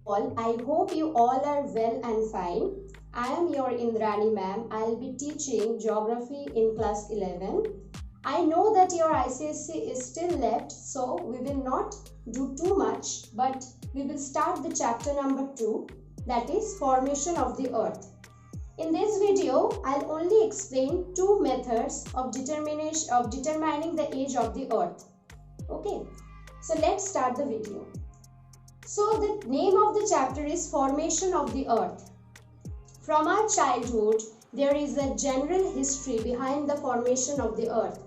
all. I hope you all are well and fine. I am your Indrani ma'am. I'll be teaching geography in class 11. I know that your ICSE is still left, so we will not do too much, but we will start the chapter number 2, that is formation of the earth. In this video, I'll only explain two methods of determining the age of the earth. Okay, so let's start the video. So the name of the chapter is Formation of the Earth. From our childhood, there is a general history behind the formation of the earth,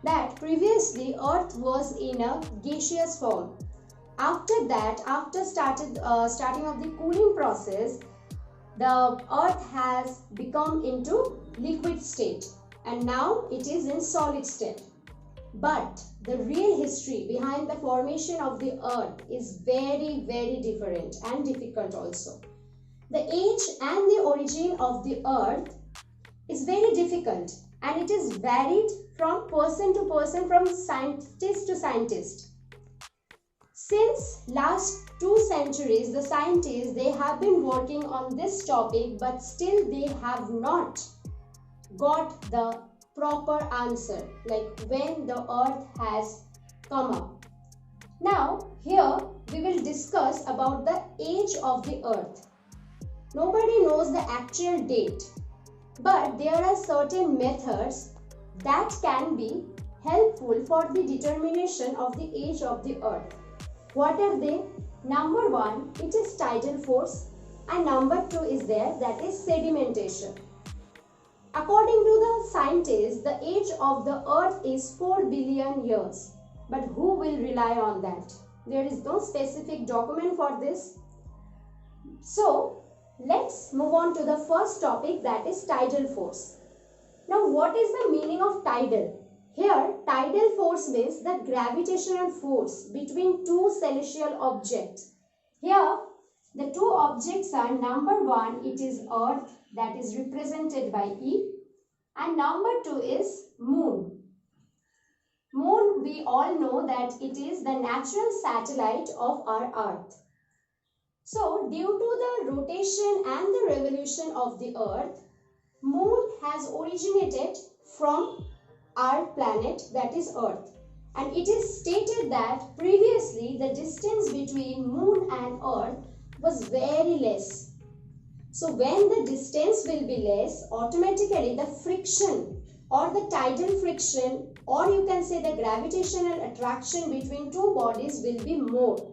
that previously earth was in a gaseous form. After that, after starting of the cooling process, the earth has become into liquid state and now it is in solid state. But the real history behind the formation of the earth is very, very different and difficult also. The age and the origin of the earth is very difficult and it is varied from person to person, from scientist to scientist. Since last 2 centuries, the scientists, they have been working on this topic, but still they have not got the proper answer, like when the earth has come up. Now here we will discuss about the age of the earth. Nobody knows the actual date, but there are certain methods that can be helpful for the determination of the age of the earth. What are they? Number 1, it is tidal force, and number 2 is there, that is sedimentation. According to the scientists, the age of the earth is 4 billion years. But who will rely on that? There is no specific document for this. So, let's move on to the first topic, that is tidal force. Now, what is the meaning of tidal? Here, tidal force means the gravitational force between two celestial objects. Here, the two objects are, number 1, it is earth, that is represented by E, and number 2 is moon. Moon, we all know that it is the natural satellite of our earth. So, due to the rotation and the revolution of the earth, moon has originated from our planet, that is earth. And it is stated that previously the distance between moon and earth was very less. So when the distance will be less, automatically the friction or the tidal friction, or you can say the gravitational attraction between two bodies will be more.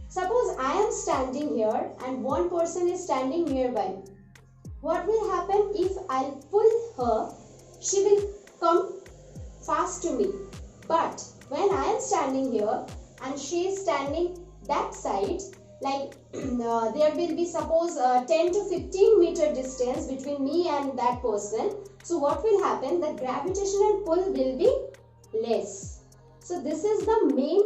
Suppose I am standing here and one person is standing nearby. What will happen if I pull her? She will come fast to me. But when I am standing here and she is standing that side, like there will be suppose 10 to 15 meter distance between me and that person. So what will happen? The gravitational pull will be less. So this is the main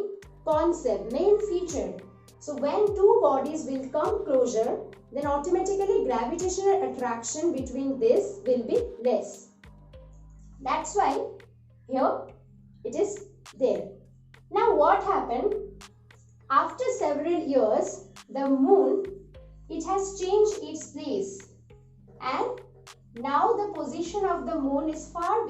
concept, main feature. So when two bodies will come closer, then automatically gravitational attraction between this will be less. That's why here it is there. Now what happened? After several years, the moon, it has changed its place, and now the position of the moon is far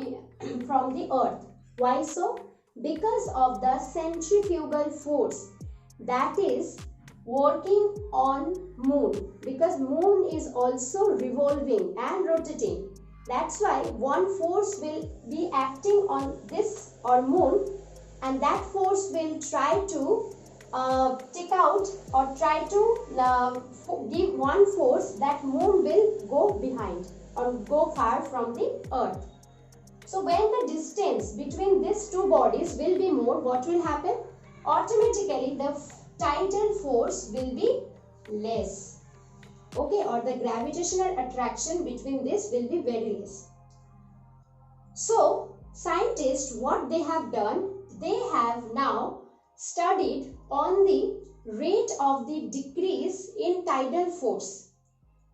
from the earth. Why so? Because of the centrifugal force that is working on moon, because moon is also revolving and rotating. That's why one force will be acting on this or moon, and that force will try to take out or try to give one force that moon will go behind or go far from the earth. So when the distance between these two bodies will be more, what will happen? Automatically the tidal force will be less. Okay, or the gravitational attraction between this will be very less. So scientists, what they have done, they have now studied on the rate of the decrease in tidal force.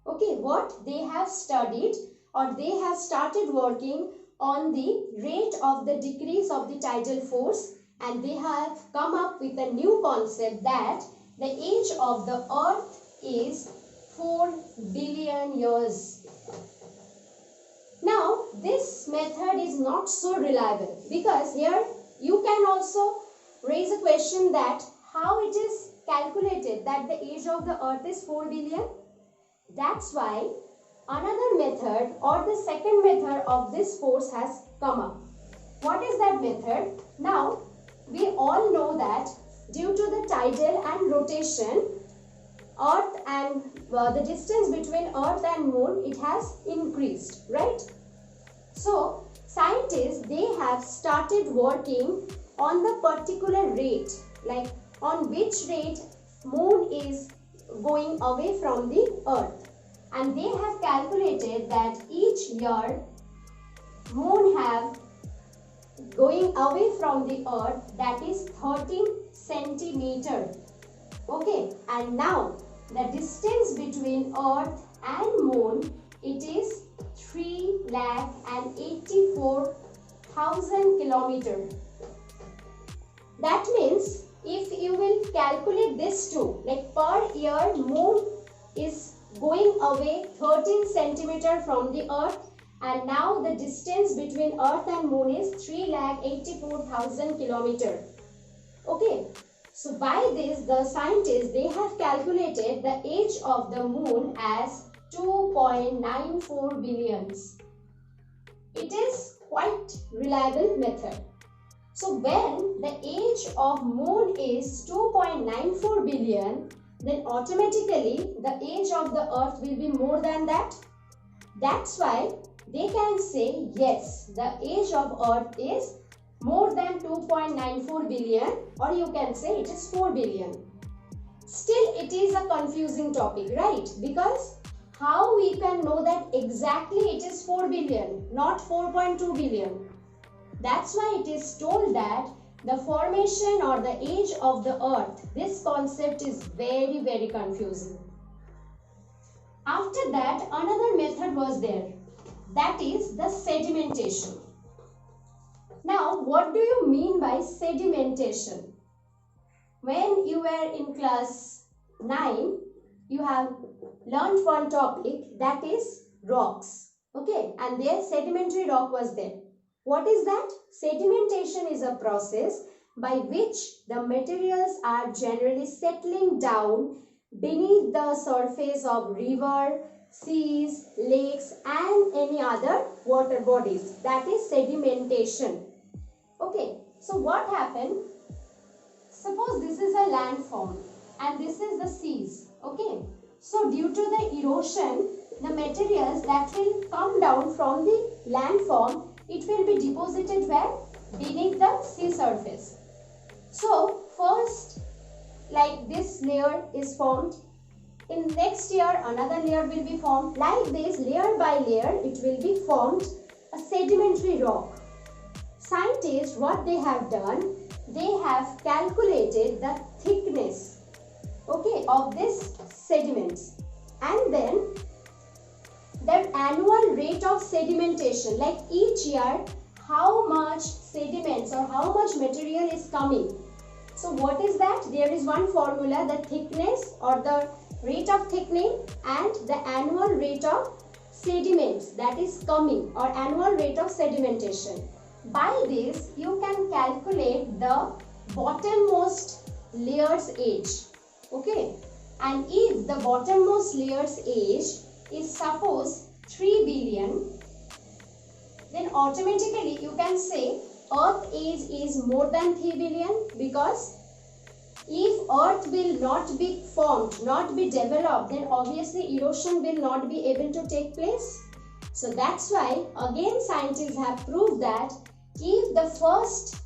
Okay, what they have studied, or they have started working on the rate of the decrease of the tidal force, and they have come up with a new concept that the age of the earth is 4 billion years. Now, this method is not so reliable because here you can also raise a question that how it is calculated that the age of the earth is 4 billion. That's why another method or the second method of this course has come up. What is that method? Now, we all know that due to the tidal and rotation, earth and the distance between earth and moon, it has increased, right? So scientists, they have started working on the particular rate, like on which rate moon is going away from the earth, and they have calculated that each year moon have going away from the earth, that is 13 centimeter. Okay, and now the distance between earth and moon, it is 3,84,000 kilometers. That means if you will calculate this too, like per year moon is going away 13 centimeter from the earth, and now the distance between earth and moon is 3,84,000 kilometers. Okay, so by this the scientists, they have calculated the age of the moon as 2.94 billions. It is quite reliable method. So when the age of moon is 2.94 billion, then automatically the age of the earth will be more than that. That's why they can say yes, the age of earth is more than 2.94 billion, or you can say it is 4 billion. Still it is a confusing topic, right? Because how we can know that exactly it is 4 billion, not 4.2 billion? That's why it is told that the formation or the age of the earth, this concept is very, very confusing. After that, another method was there, that is the sedimentation. Now, what do you mean by sedimentation? When you were in class 9, you have learned one topic, that is rocks. Okay, and there sedimentary rock was there. What is that? Sedimentation is a process by which the materials are generally settling down beneath the surface of river, seas, lakes and any other water bodies. That is sedimentation. Okay, so what happened? Suppose this is a landform and this is the seas. Okay, so due to the erosion, the materials that will come down from the landform, it will be deposited where? Beneath the sea surface. So first, like this layer is formed. In next year, another layer will be formed. Like this, layer by layer, it will be formed a sedimentary rock. Scientists, what they have done, they have calculated the thickness, okay, of this sediments, and then the annual rate of sedimentation, like each year how much sediments or how much material is coming. So what is that? There is one formula, the thickness or the rate of thickening and the annual rate of sediments that is coming, or annual rate of sedimentation. By this you can calculate the bottommost layer's age. Okay, and if the bottommost layer's age is suppose 3 billion, then automatically you can say earth age is more than 3 billion, because if earth will not be formed, not be developed, then obviously erosion will not be able to take place. So that's why again scientists have proved that if the first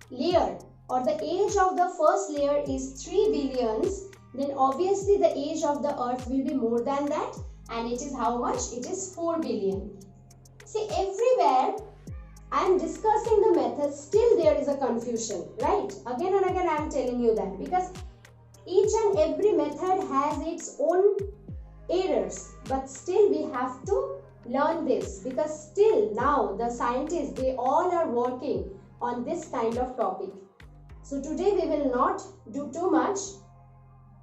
layer or the age of the first layer is 3 billions, then obviously the age of the earth will be more than that, and it is how much? It is 4 billion. See, everywhere I am discussing the method, still there is a confusion, right? Again and again I am telling you that, because each and every method has its own errors, but still we have to learn this, because still now the scientists, they all are working on this kind of topic. So today we will not do too much.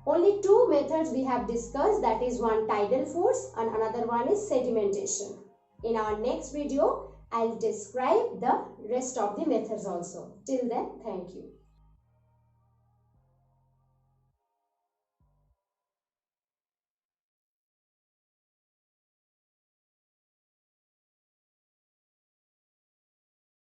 Only two methods we have discussed, that is one tidal force and another one is sedimentation. In our next video, I'll describe the rest of the methods also. Till then, thank you.